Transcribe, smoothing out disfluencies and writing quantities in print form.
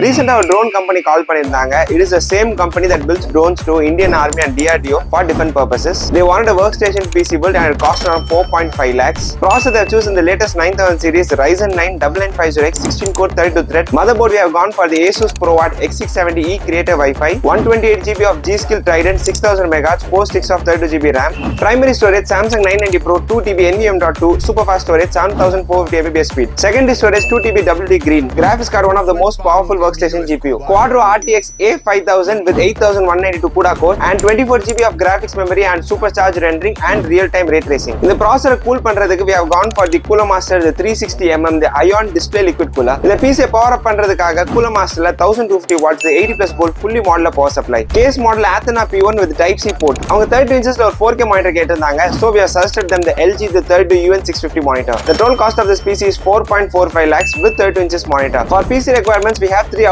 Recently, our drone company called பண்ணிருந்தாங்க. It is the same company that builds drones to Indian Army and DRDO for different purposes. They wanted a workstation PC build and it cost around 4.5 lakhs. Processor they have chosen the latest 9000 series Ryzen 9 9950X 16 core 32 thread. Motherboard we have gone for the Asus ProWatt X670E Creator Wi-Fi. 128GB of G-Skill Trident 6000 MHz 4 sticks of 32GB RAM. Primary storage Samsung 990 Pro 2TB NVMe.2 super fast storage 7450 Mbps speed. Secondary storage 2TB WD Green. Graphics card one of the most powerful workstation GPU. Quadro RTX A5000 with 8192 CUDA core and 24GB of graphics memory and supercharged rendering and real-time ray tracing. In the processor cool பண்றதுக்கு we have gone for the Cooler Master the 360mm the Ion display liquid cooler. இந்த PC power up பண்றதுக்காக Cooler Masterல 1250 watts the 80+ volt fully modular power supply. Case model Athena P1 with type C port. அவங்க 32 inchesல ஒரு 4K monitor கேட்டிருந்தாங்க. So we have suggested them the LG the 32 UN650 monitor. The total cost of this PC is 4.45 lakhs with 32 inches monitor. For PC requirements we have 3